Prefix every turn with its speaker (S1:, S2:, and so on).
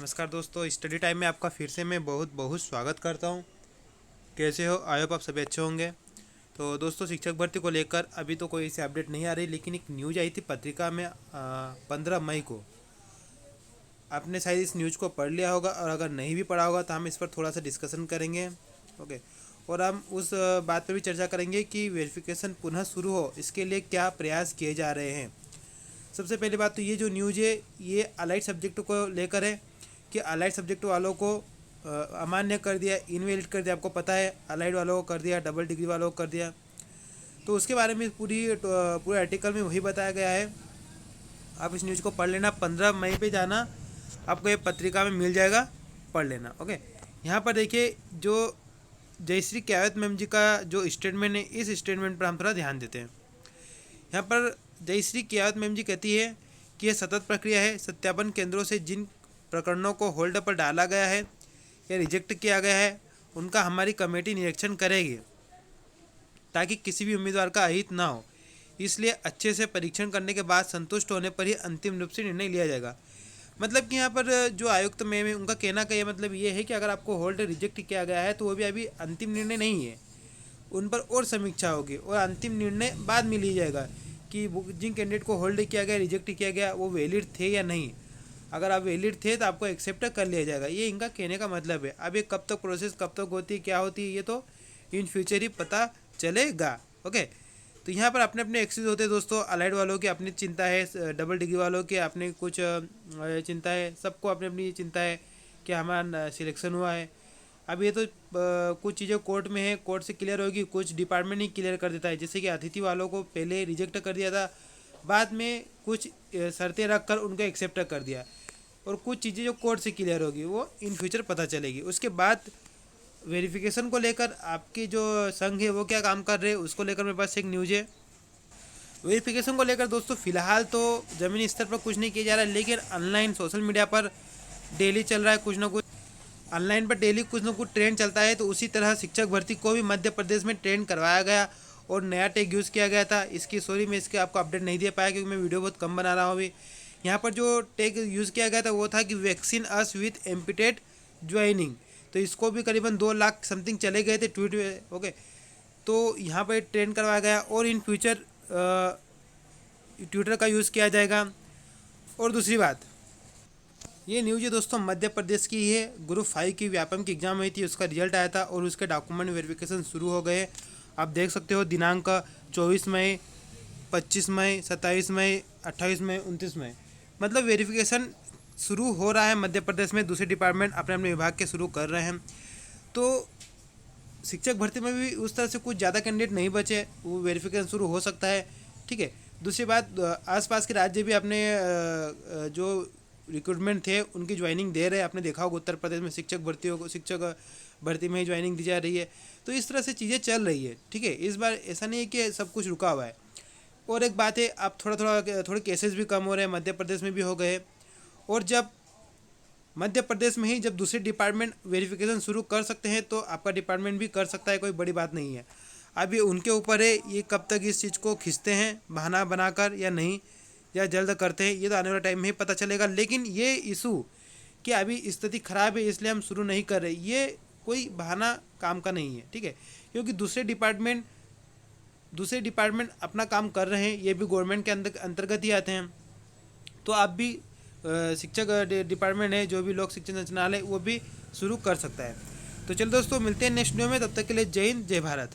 S1: नमस्कार दोस्तों, study time में आपका फिर से मैं बहुत बहुत स्वागत करता हूं। कैसे हो? आई होप आप सभी अच्छे होंगे। तो दोस्तों, शिक्षक भर्ती को लेकर अभी तो कोई ऐसी अपडेट नहीं आ रही, लेकिन एक न्यूज आई थी पत्रिका में 15 मई को। आपने शायद इस न्यूज़ को पढ़ लिया होगा, और अगर नहीं भी पढ़ा होगा तो हम इस पर थोड़ा सा डिस्कशन करेंगे। ओके। और हम उस बात पर भी चर्चा करेंगे कि वेरिफिकेशन पुनः शुरू हो, इसके लिए क्या प्रयास किए जा रहे हैं। सबसे पहली बात तो ये जो न्यूज़ है ये अलाइड सब्जेक्ट को लेकर है कि अलाइड सब्जेक्ट वालों को अमान्य कर दिया, इनवैलिड कर दिया। आपको पता है, अलाइड वालों को कर दिया, डबल डिग्री वालों को कर दिया। तो उसके बारे में पूरे आर्टिकल में वही बताया गया है। आप इस न्यूज़ को पढ़ लेना। 15 मई पे जाना, आपको ये पत्रिका में मिल जाएगा, पढ़ लेना। ओके। यहाँ पर देखिए, जो जयश्री क्यावत मैम जी का जो स्टेटमेंट है, इस स्टेटमेंट पर हम थोड़ा ध्यान देते हैं। यहाँ पर जयश्री क्यावत मैम जी कहती है कि यह सतत प्रक्रिया है। सत्यापन केंद्रों से जिन प्रकरणों को होल्ड पर डाला गया है या रिजेक्ट किया गया है, उनका हमारी कमेटी निरीक्षण करेगी ताकि किसी भी उम्मीदवार का अहित ना हो। इसलिए अच्छे से परीक्षण करने के बाद संतुष्ट होने पर ही अंतिम रूप से निर्णय लिया जाएगा। मतलब कि यहाँ पर जो आयुक्त मैम है, उनका कहना का ये मतलब ये है कि अगर आपको होल्ड रिजेक्ट किया गया है तो वो भी अभी अंतिम निर्णय नहीं है, उन पर और समीक्षा होगी और अंतिम निर्णय बाद में लिया जाएगा कि जिन कैंडिडेट को होल्ड किया गया, रिजेक्ट किया गया, वो वैलिड थे या नहीं। अगर आप वैलिड थे तो आपको एक्सेप्ट कर लिया जाएगा। ये इनका कहने का मतलब है। अब ये कब तक प्रोसेस कब तक होती है, क्या होती है, ये तो इन फ्यूचर ही पता चलेगा। ओके। तो यहाँ पर अपने अपने एक्सेस होते हैं दोस्तों। अलाइड वालों की अपनी चिंता है, डबल डिग्री वालों की अपनी कुछ चिंता है, सबको अपनी अपनी चिंता है कि हमारा सिलेक्शन हुआ है। अब ये तो कुछ चीज़ें कोर्ट में है, कोर्ट से क्लियर होगी, कुछ डिपार्टमेंट ही क्लियर कर देता है। जैसे कि अतिथि वालों को पहले रिजेक्ट कर दिया था, बाद में कुछ शर्तें रख कर उनको एक्सेप्ट कर दिया, और कुछ चीज़ें जो कोर्ट से क्लियर होगी वो इन फ्यूचर पता चलेगी। उसके बाद वेरिफिकेशन को लेकर आपकी जो संघ है वो क्या काम कर रहे हैं, उसको लेकर मेरे पास एक न्यूज़ है। वेरिफिकेशन को लेकर दोस्तों फिलहाल तो ज़मीनी स्तर पर कुछ नहीं किया जा रहा है, लेकिन ऑनलाइन सोशल मीडिया पर डेली चल रहा है कुछ ना कुछ। ऑनलाइन पर डेली कुछ ना कुछ ट्रेंड चलता है। तो उसी तरह शिक्षक भर्ती को भी मध्य प्रदेश में ट्रेंड करवाया गया और नया टैग यूज़ किया गया था। इसकी सॉरी मैं इसके आपको अपडेट नहीं दे पाया क्योंकि मैं वीडियो बहुत कम बना रहा हूँ अभी। यहाँ पर जो टैग यूज़ किया गया था वो था कि वैक्सीन अस विथ एम्पिटेड ज्वाइनिंग। तो इसको भी करीबन 2 लाख समथिंग चले गए थे ट्वीट। ओके। तो यहाँ पर ट्रेंड करवाया गया और इन फ्यूचर ट्विटर का यूज़ किया जाएगा। और दूसरी बात, ये न्यूज़ है दोस्तों मध्य प्रदेश की है। ग्रुप 5 की व्यापम की एग्ज़ाम हुई थी, उसका रिजल्ट आया था और उसके डॉक्यूमेंट वेरिफिकेशन शुरू हो गए। आप देख सकते हो दिनांक 24 मई, 25 मई, 27 मई, 28 मई, 29 मई, मतलब वेरिफिकेशन शुरू हो रहा है मध्य प्रदेश में। दूसरे डिपार्टमेंट अपने अपने विभाग के शुरू कर रहे हैं। तो शिक्षक भर्ती में भी उस तरह से कुछ ज़्यादा कैंडिडेट नहीं बचे, वो वेरिफिकेशन शुरू हो सकता है। ठीक है। दूसरी बात, आसपास के राज्य भी अपने जो रिक्रूटमेंट थे उनकी ज्वाइनिंग दे रहे हैं। आपने देखा होगा उत्तर प्रदेश में शिक्षक भर्ती में ही ज्वाइनिंग दी जा रही है। तो इस तरह से चीज़ें चल रही है। ठीक है। इस बार ऐसा नहीं है कि सब कुछ रुका हुआ है। और एक बात है, अब थोड़े केसेस भी कम हो रहे हैं, मध्य प्रदेश में भी हो गए। और जब मध्य प्रदेश में ही जब दूसरे डिपार्टमेंट वेरिफिकेशन शुरू कर सकते हैं तो आपका डिपार्टमेंट भी कर सकता है, कोई बड़ी बात नहीं है। अब ये उनके ऊपर है, ये कब तक इस चीज़ को खींचते हैं बहाना बनाकर या नहीं, या जल्द करते हैं, ये तो आने वाले टाइम में ही पता चलेगा। लेकिन ये इशू कि अभी स्थिति खराब है इसलिए हम शुरू नहीं कर रहे, ये कोई बहाना काम का नहीं है। ठीक है। क्योंकि दूसरे डिपार्टमेंट अपना काम कर रहे हैं, ये भी गवर्नमेंट के अंतर्गत ही आते हैं। तो आप भी शिक्षक डिपार्टमेंट है, जो भी लोक शिक्षण संचालनालय, वो भी शुरू कर सकता है। तो चलो दोस्तों, मिलते हैं नेक्स्ट वीडियो में। तब तक के लिए जय हिंद, जय भारत।